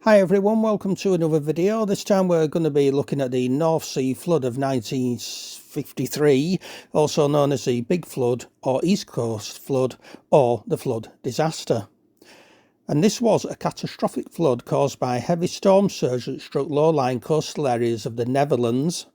Hi everyone, welcome to another video. This time we're going to be looking at the North Sea flood of 1953, also known as the Big Flood or East Coast Flood or the Flood Disaster. And this was a catastrophic flood caused by heavy storm surge that struck low-lying coastal areas of the Netherlands,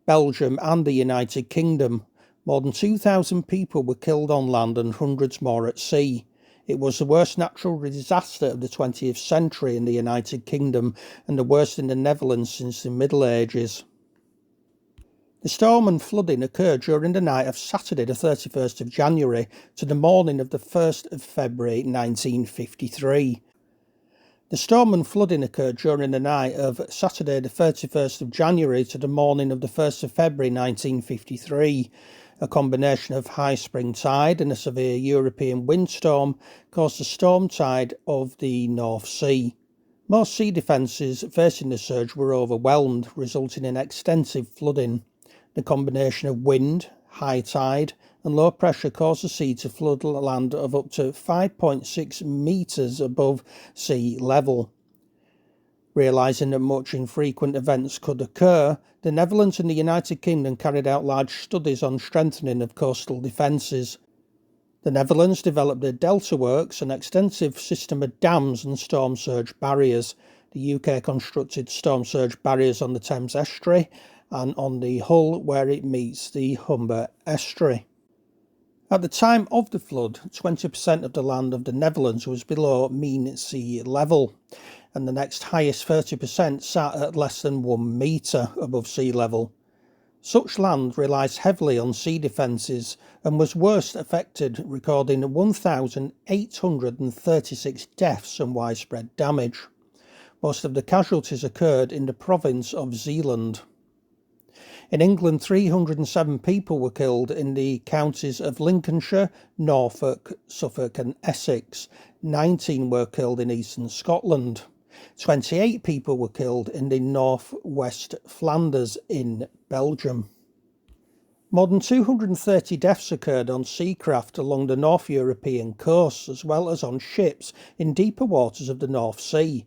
Belgium and the United Kingdom. More than 2,000 people were killed on land and hundreds more at sea. It was the worst natural disaster of the 20th century in the United Kingdom and the worst in the Netherlands since the Middle Ages. The storm and flooding occurred during the night of Saturday the 31st of January to the morning of the 1st of February 1953. The storm and flooding occurred during the night of Saturday the 31st of January to the morning of the 1st of February 1953. A combination of high spring tide and a severe European windstorm caused the storm tide of the North Sea. Most sea defences facing the surge were overwhelmed, resulting in extensive flooding. The combination of wind, high tide and low pressure caused the sea to flood land of up to 5.6 metres above sea level. Realising that much infrequent events could occur, the Netherlands and the United Kingdom carried out large studies on strengthening of coastal defences. The Netherlands developed the Delta Works, an extensive system of dams and storm surge barriers. The UK constructed storm surge barriers on the Thames estuary and on the Hull where it meets the Humber estuary. At the time of the flood, 20% of the land of the Netherlands was below mean sea level, and the next highest 30% sat at less than 1 metre above sea level. Such land relies heavily on sea defences and was worst affected, recording 1,836 deaths and widespread damage. Most of the casualties occurred in the province of Zeeland. In England, 307 people were killed in the counties of Lincolnshire, Norfolk, Suffolk and Essex. 19 were killed in eastern Scotland. 28 people were killed in the northwest Flanders in Belgium. More than 230 deaths occurred on seacraft along the North European coasts, as well as on ships in deeper waters of the North Sea.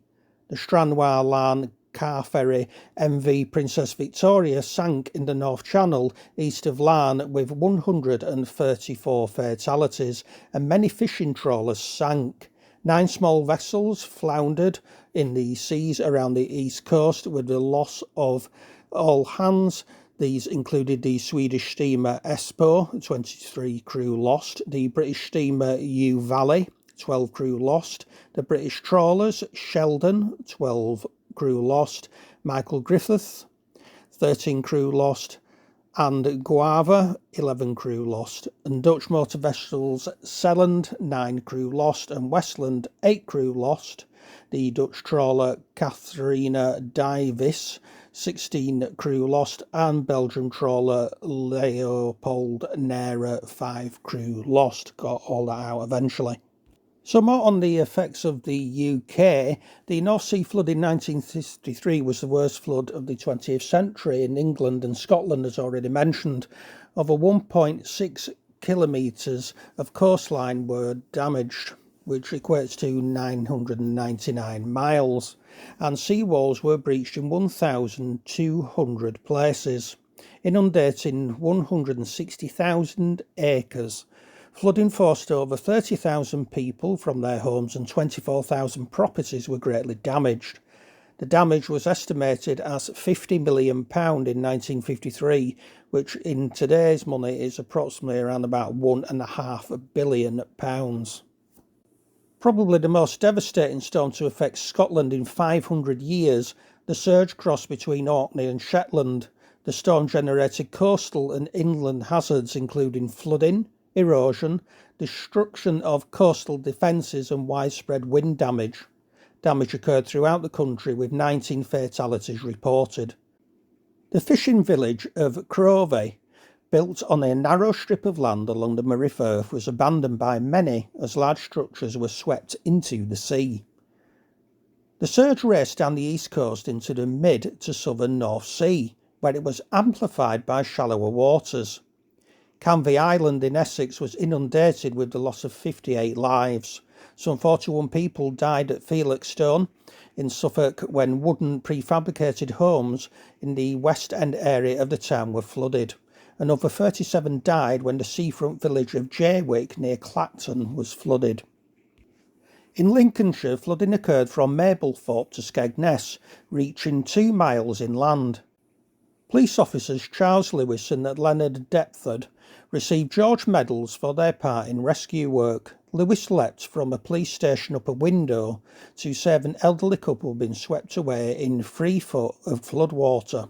The Stranraer car ferry MV Princess Victoria sank in the North Channel east of Larne with 134 fatalities, and many fishing trawlers sank. 9 small vessels floundered in the seas around the east coast with the loss of all hands. These included the Swedish steamer Espo, 23 crew lost, the British steamer U Valley, 12 crew lost, the British trawlers Sheldon, 12 crew lost, Michael Griffith, 13 crew lost, and Guava, 11 crew lost, and Dutch motor vessels Selland, 9 crew lost, and Westland, 8 crew lost. The Dutch trawler Catharina Davis, 16 crew lost, and Belgian trawler Leopold Nera, 5 crew lost. Got all that out eventually. So more on the effects of the UK. The North Sea flood in 1953 was the worst flood of the 20th century in England and Scotland, as already mentioned. Over 1.6 kilometres of coastline were damaged, which equates to 999 miles, and seawalls were breached in 1,200 places, inundating 160,000 acres. Flooding forced over 30,000 people from their homes and 24,000 properties were greatly damaged. The damage was estimated as £50 million in 1953, which in today's money is approximately around about £1.5 billion. Probably the most devastating storm to affect Scotland in 500 years, the surge crossed between Orkney and Shetland. The storm generated coastal and inland hazards including flooding, erosion, destruction of coastal defences and widespread wind damage. Damage occurred throughout the country with 19 fatalities reported. The fishing village of Crowey, built on a narrow strip of land along the Moray Firth, was abandoned by many as large structures were swept into the sea. The surge raced down the east coast into the mid to southern North Sea, where it was amplified by shallower waters. Canvey Island in Essex was inundated with the loss of 58 lives. Some 41 people died at Felixstone in Suffolk when wooden prefabricated homes in the West End area of the town were flooded. Another 37 died when the seafront village of Jaywick near Clacton was flooded. In Lincolnshire, flooding occurred from Mablethorpe to Skegness, reaching 2 miles inland. Police officers Charles Lewis and Leonard Deptford received George medals for their part in rescue work. Lewis leapt from a police station up a window to save an elderly couple being swept away in 3 foot of flood water,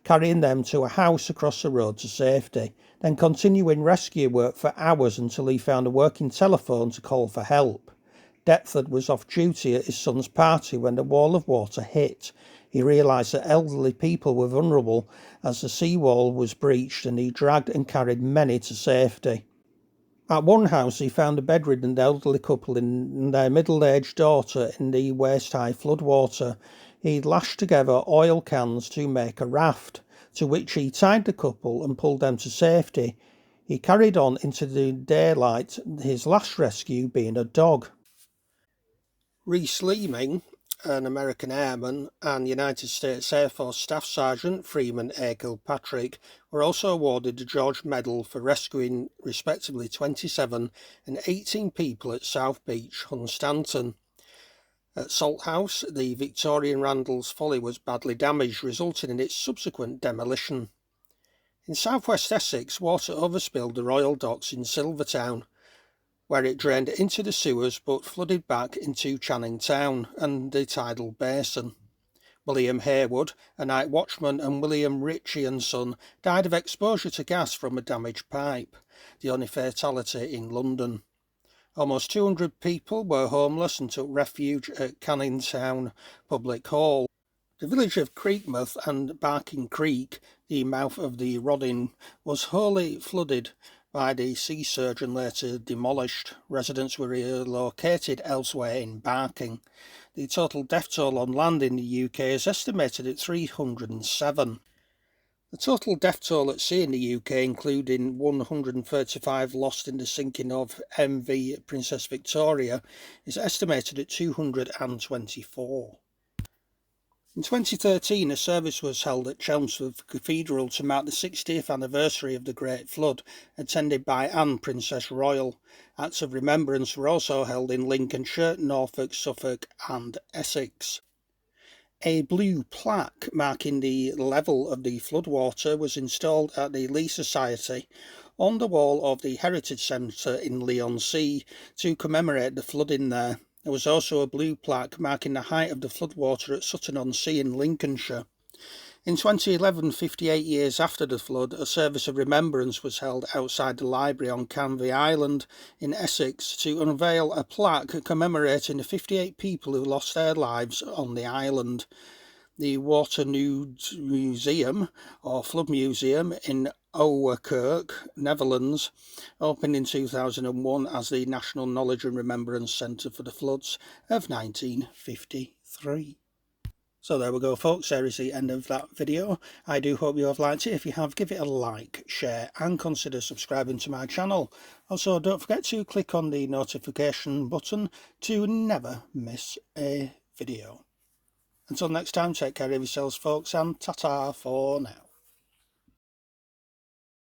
carrying them to a house across the road to safety, then continuing rescue work for hours until he found a working telephone to call for help. Deptford was off duty at his son's party when the wall of water hit. He realised that elderly people were vulnerable as the seawall was breached, and he dragged and carried many to safety. At one house he found a bedridden elderly couple and their middle-aged daughter in the waist-high floodwater. He lashed together oil cans to make a raft, to which he tied the couple and pulled them to safety. He carried on into the daylight, his last rescue being a dog. Reese Leeming, an American airman, and United States Air Force Staff Sergeant Freeman A. Kilpatrick were also awarded the George Medal for rescuing respectively 27 and 18 people at South Beach, Hunstanton. At Salthouse, the Victorian Randall's Folly was badly damaged, resulting in its subsequent demolition. In southwest Essex, water overspilled the Royal Docks in Silvertown, where it drained into the sewers but flooded back into Channing Town and the tidal basin. William Haywood, a night watchman, and William Ritchie and Son died of exposure to gas from a damaged pipe, the only fatality in London. Almost 200 people were homeless and took refuge at Canning Town Public Hall. The village of Creekmouth and Barking Creek, the mouth of the Roding, was wholly flooded by the sea surge and later demolished. Residents were relocated elsewhere in Barking. The total death toll on land in the UK is estimated at 307. The total death toll at sea in the UK, including 135 lost in the sinking of MV Princess Victoria, is estimated at 224. In 2013, a service was held at Chelmsford Cathedral to mark the 60th anniversary of the Great Flood, attended by Anne, Princess Royal. Acts of remembrance were also held in Lincolnshire, Norfolk, Suffolk and Essex. A blue plaque marking the level of the floodwater was installed at the Lee Society on the wall of the Heritage Centre in Leigh-on-Sea to commemorate the flooding there. There was also a blue plaque marking the height of the floodwater at Sutton-on-Sea in Lincolnshire. In 2011, 58 years after the flood, a service of remembrance was held outside the library on Canvey Island in Essex to unveil a plaque commemorating the 58 people who lost their lives on the island. The Water Nudes Museum, or Flood Museum, in Ouwerkerk, Netherlands, opened in 2001 as the National Knowledge and Remembrance Centre for the Floods of 1953. So there we go, folks. There is the end of that video. I do hope you have liked it. If you have, give it a like, share and consider subscribing to my channel. Also, don't forget to click on the notification button to never miss a video. Until next time, take care of yourselves, folks, and ta-ta for now.